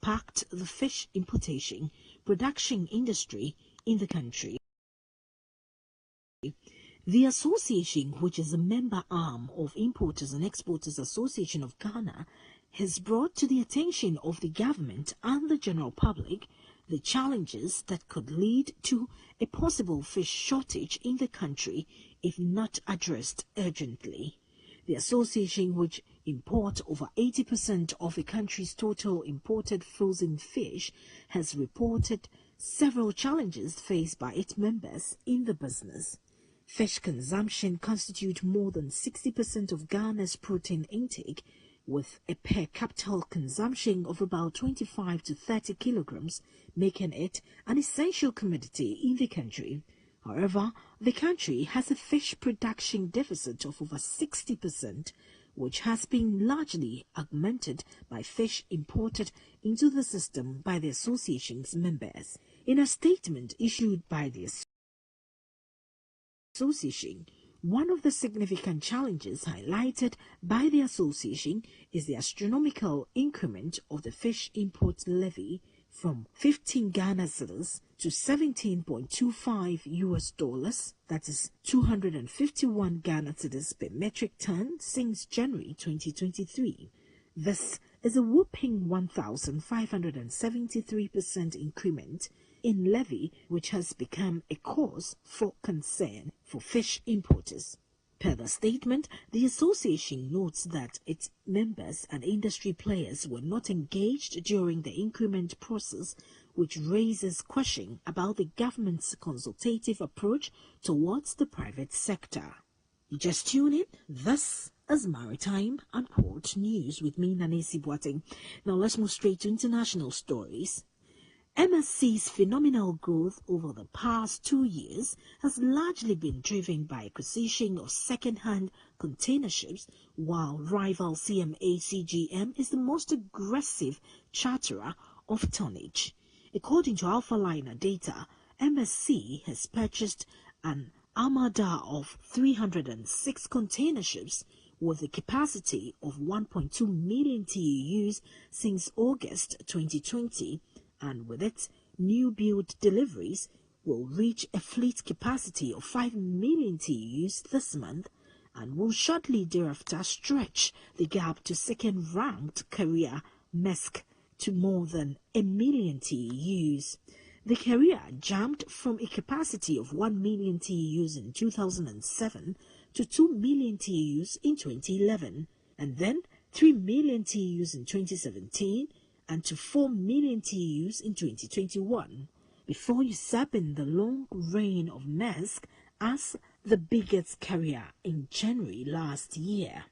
impacted the fish importation production industry in the country. The association, which is a member arm of Importers and Exporters Association of Ghana, has brought to the attention of the government and the general public the challenges that could lead to a possible fish shortage in the country if not addressed urgently. The association, which imports over 80% of the country's total imported frozen fish, has reported several challenges faced by its members in the business. Fish consumption constitutes more than 60% of Ghana's protein intake, with a per capita consumption of about 25 to 30 kilograms, making it an essential commodity in the country. However, the country has a fish production deficit of over 60%, which has been largely augmented by fish imported into the system by the association's members. In a statement issued by the association, one of the significant challenges highlighted by the association is the astronomical increment of the fish import levy from 15 Ghana cedis to 17.25 US dollars, that is 251 Ghana cedis per metric ton since January 2023. This is a whopping 1,573% increment in levy, which has become a cause for concern for fish importers. Per the statement, the association notes that its members and industry players were not engaged during the increment process, which raises question about the government's consultative approach towards the private sector. You just tune in. This is Maritime and Port News with me, Nanesi Boateng. Now let's move straight to international stories. MSC's phenomenal growth over the past 2 years has largely been driven by acquisition of second-hand container ships, while rival CMA CGM is the most aggressive charterer of tonnage. According to Alpha Liner data, MSC has purchased an armada of 306 container ships with a capacity of 1.2 million TEUs since August 2020, and with its new build deliveries will reach a fleet capacity of 5 million TEUs this month, and will shortly thereafter stretch the gap to second-ranked carrier Maersk to more than 1 million TEUs. The carrier jumped from a capacity of 1 million TEUs in 2007 to 2 million TEUs in 2011, and then 3 million TEUs in 2017, and to 4 million TEUs in 2021, before usurping the long reign of Maersk as the biggest carrier in January last year.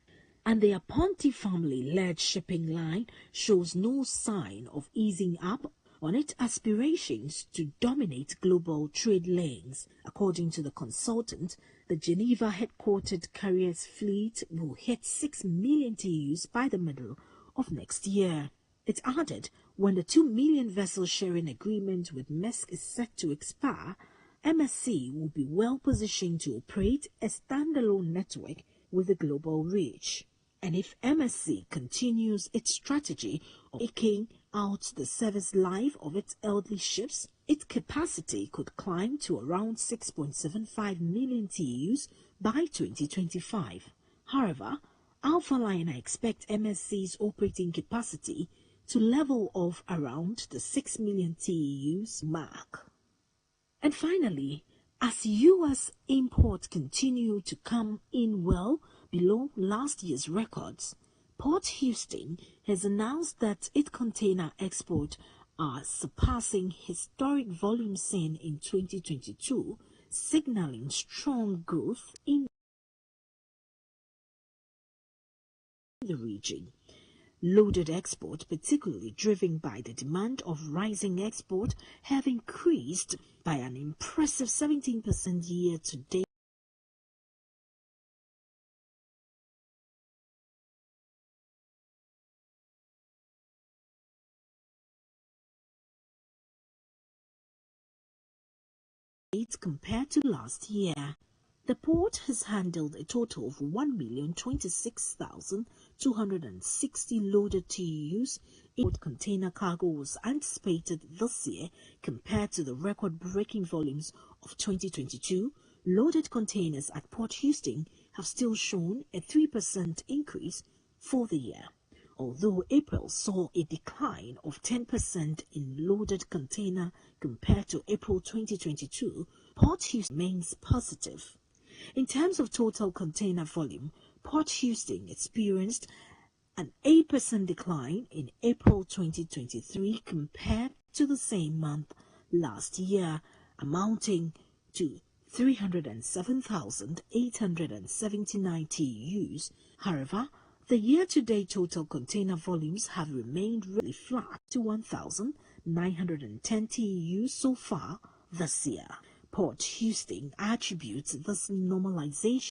And the Aponte family-led shipping line shows no sign of easing up on its aspirations to dominate global trade lanes. According to the consultant, the Geneva-headquartered carrier's fleet will hit 6 million TEUs by the middle of next year. It added, when the 2 million vessel sharing agreement with Maersk is set to expire, MSC will be well positioned to operate a standalone network with a global reach. And if MSC continues its strategy of taking out the service life of its elderly ships, its capacity could climb to around 6.75 million TEUs by 2025. However, Alpha Liner expects MSC's operating capacity to level off around the 6 million TEUs mark. And finally, as U.S. imports continue to come in well below last year's records, Port Houston has announced that its container exports are surpassing historic volumes seen in 2022, signaling strong growth in the region. Loaded export, particularly driven by the demand of rising export, have increased by an impressive 17% year to date. Compared to last year. The port has handled a total of 1,026,260 loaded TEUs import container cargo was anticipated this year compared to the record-breaking volumes of 2022, loaded containers at Port Houston have still shown a 3% increase for the year. Although April saw a decline of 10% in loaded container compared to April 2022, Port Houston remains positive. In terms of total container volume, Port Houston experienced an 8% decline in April 2023 compared to the same month last year, amounting to 307,879 TEUs. However, the year-to-date total container volumes have remained really flat to 1,910 TEUs so far this year. Port Houston attributes this normalization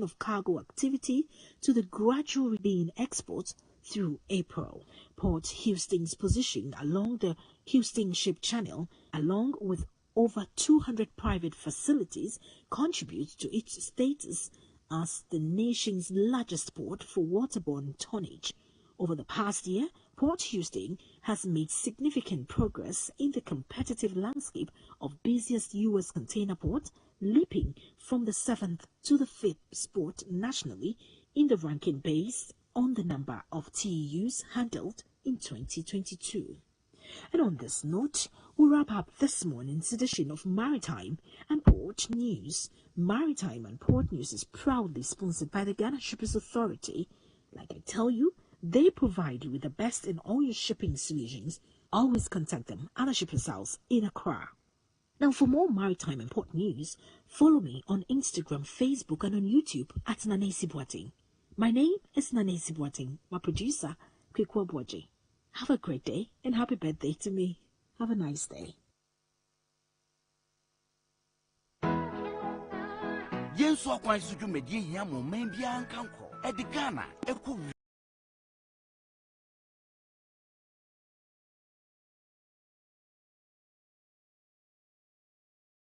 of cargo activity to the gradual rebound in exports through April. Port Houston's position along the Houston Ship Channel, along with over 200 private facilities, contributes to its status as the nation's largest port for waterborne tonnage. Over the past year, Port Houston has made significant progress in the competitive landscape of busiest U.S. container port, leaping from the 7th to the 5th spot nationally in the ranking based on the number of TEUs handled in 2022. And on this note, we wrap up this morning's edition of Maritime and Port News. Maritime and Port News is proudly sponsored by the Ghana Shippers Authority. Like I tell you, they provide you with the best in all your shipping solutions. Always contact them at the Shippers House in Accra. Now, for more maritime and port news, follow me on Instagram, Facebook, and on YouTube at Nanesi Boateng. My name is Nanesi Boateng, my producer, Kwekwa Boaji. Have a great day and happy birthday to me. Have a nice day.